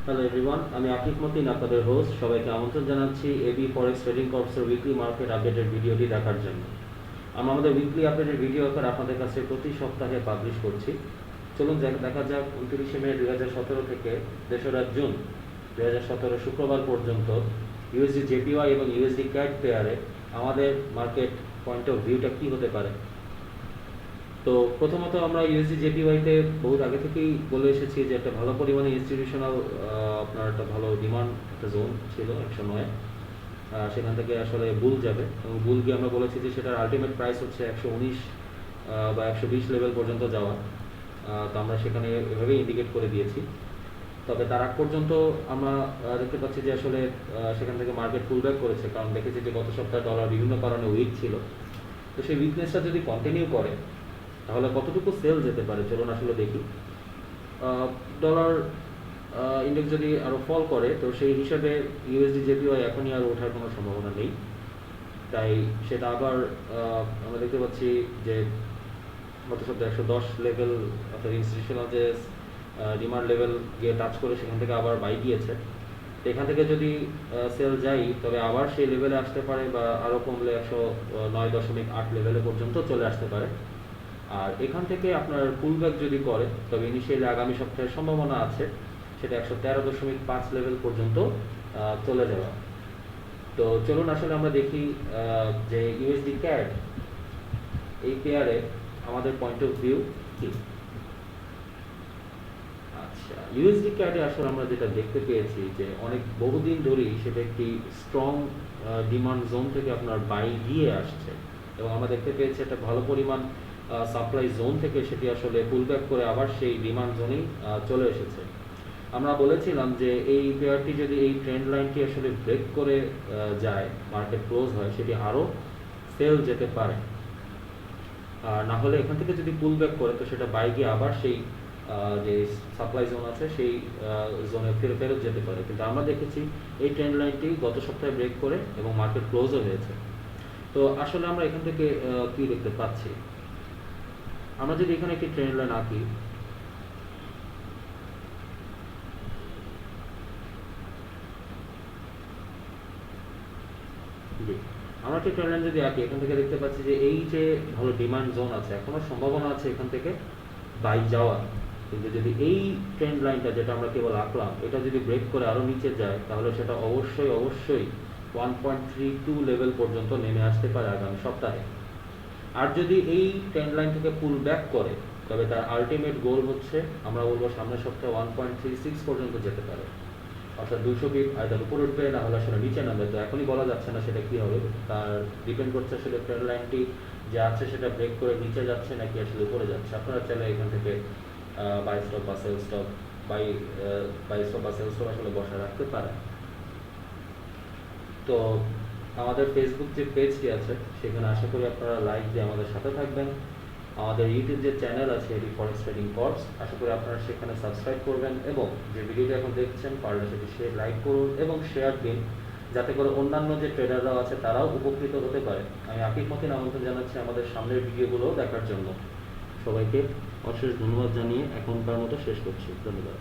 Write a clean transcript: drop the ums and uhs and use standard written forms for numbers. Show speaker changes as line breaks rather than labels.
Hello everyone, আমি আকিব মতিন, আপনাদের host. সবাইকে আমন্ত্রণ জানাচ্ছি এবি ফরেক্স ট্রেডিং কর্পসের উইকলি মার্কেট আপডেটের ভিডিওটি দেখার জন্য। আমরা আমাদের উইকলি আপডেটের ভিডিও আকারে আপনাদের কাছে প্রতি সপ্তাহে পাবলিশ করছি। চলুন দেখা যাক 29শে মে 2017 থেকে 3রা জুন 2017 শুক্রবার পর্যন্ত ইউএসডি জেপিওয়াই এবং ইউএসডি ক্যাড পেয়ারে আমাদের মার্কেট পয়েন্ট অফ ভিউটা কী হতে পারে। তো প্রথমত আমরা ইউএসডি জেপিওয়াইতে বহুত আগে থেকেই বলে এসেছি যে একটা ভালো পরিমাণে ইনস্টিটিউশনাল আপনার একটা ভালো ডিমান্ড একটা জোন ছিল 109। সেখান থেকে আসলে বুল যাবে এবং বুল গিয়ে আমরা বলেছি যে সেটার আলটিমেট প্রাইস হচ্ছে 119 বা 120 লেভেল পর্যন্ত যাওয়া। তো আমরা সেখানে এভাবেই ইন্ডিকেট করে দিয়েছি। তবে তার আগ পর্যন্ত আমরা দেখতে পাচ্ছি যে আসলে সেখান থেকে মার্কেট পুলব্যাক করেছে, কারণ দেখেছি যে গত সপ্তাহে ডলার বিভিন্ন কারণে উইক ছিল। তো সেই উইকনেসটা যদি কন্টিনিউ করে তাহলে কতটুকু সেল যেতে পারে চলুন আসলে দেখি। ডলার ইন্ডেক্স যদি আরও ফল করে তো সেই হিসাবে ইউএসডি জেপিওয়াই এখনই আর ওঠার কোনো সম্ভাবনা নেই। তাই সেটা আবার আমরা দেখতে পাচ্ছি যে গত সপ্তাহে 110 লেভেল অর্থাৎ ইনস্টিটিউশনাল যে ডিমান্ড লেভেল গিয়ে টাচ করে সেখান থেকে আবার বাই গিয়েছে। তো এখান থেকে যদি সেল যাই তবে আবার সেই লেভেলে আসতে পারে বা আরও কমলে 109.8 লেভেলে পর্যন্ত চলে আসতে পারে। আর এখান থেকে আপনার পুলব্যাক যদি করে তবে ইনিশিয়ালি আগামী সপ্তাহের সম্ভাবনা আছে সেটা 113.5 লেভেল পর্যন্ত চলে যাওয়া। তো চলুন আসলে আমরা দেখি যে ইউএসডি ক্যাড এই পেয়ারে আমাদের পয়েন্ট অফ ভিউ কি। আচ্ছা, ইউএসডি ক্যাডে আসলে আমরা যেটা দেখতে পেয়েছি যে অনেক বহুদিন ধরেই সেটা একটি স্ট্রং ডিমান্ড জোন থেকে আপনার বাই গিয়ে আসছে এবং আমরা দেখতে পেয়েছি একটা ভালো পরিমাণ সাপ্লাই জোন থেকে সেটি আসলে পুলব্যাক করে আবার সেই ডিমান্ড জোনেই চলে এসেছে। আমরা বলেছিলাম যে এই পেয়ারটি যদি এই ট্রেন্ড লাইনটি আসলে ব্রেক করে যায়, মার্কেট ক্লোজ হয়, সেটি আরও সেল যেতে পারে। আর না হলে এখান থেকে যদি পুলব্যাক করে তো সেটা বাই গিয়ে আবার সেই যে সাপ্লাই জোন আছে সেই জোনে ফেরত যেতে পারে। কিন্তু আমরা দেখেছি এই ট্রেন্ড লাইনটি গত সপ্তাহে ব্রেক করে এবং মার্কেট ক্লোজও হয়েছে। তো আসলে আমরা এখান থেকে কি দেখতে পাচ্ছি, আমরা যদি এখানে একটি ট্রেন্ড লাইন আঁকি, আমরা একটি ট্রেন্ড লাইন যদি আঁকি এখান থেকে দেখতে পাচ্ছি যে এই যে ভালো ডিমান্ড জোন আছে এখনো সম্ভাবনা আছে এখান থেকে বাই যাওয়া। কিন্তু যদি এই ট্রেন্ড লাইনটা যেটা আমরা কেবল আঁকলাম এটা যদি ব্রেক করে আরও নিচে যায় তাহলে সেটা অবশ্যই 1.32 লেভেল পর্যন্ত নেমে আসতে পারে আগামী সপ্তাহে। আর যদি এই ট্রেন্ড লাইন থেকে পুল ব্যাক করে তবে তার আলটিমেট গোল হচ্ছে আমরা বলবো সামনের সপ্তাহে 1.36 পর্যন্ত যেতে পারে, অর্থাৎ 200 পিপ আয়তার উপর উঠবে না হলে আসলে নিচে নামবে। তো এখনই বলা যাচ্ছে না সেটা কী হবে, তার ডিপেন্ড করছে আসলে ট্রেন্ড লাইনটি যে আছে সেটা ব্রেক করে নিচে যাচ্ছে নাকি আসলে উপরে যাচ্ছে। আপনারা চাইলে এখান থেকে বাই স্টপ বা সেল স্টপ বাই স্টপ বা সেল স্টপ আসলে বসা রাখতে পারে। তো আমাদের ফেসবুক যে পেজটি আছে সেখানে আশা করি আপনারা লাইক দিয়ে আমাদের সাথে থাকবেন। আমাদের ইউটিউব যে চ্যানেল আছে এটি ফরেক্স ট্রেডিং কর্পস, আশা করি আপনারা সেখানে সাবস্ক্রাইব করবেন এবং যে ভিডিওটি এখন দেখছেন পারলে সেটি লাইক করুন এবং শেয়ার দিন যাতে করে অন্যান্য যে ট্রেডাররাও আছে তারাও উপকৃত হতে পারে। আমি আকিব মতিন আমন্ত্রণ জানাচ্ছি আমাদের সামনের ভিডিওগুলো দেখার জন্য। সবাইকে অশেষ ধন্যবাদ জানিয়ে এখনকার মতো শেষ করছি। ধন্যবাদ।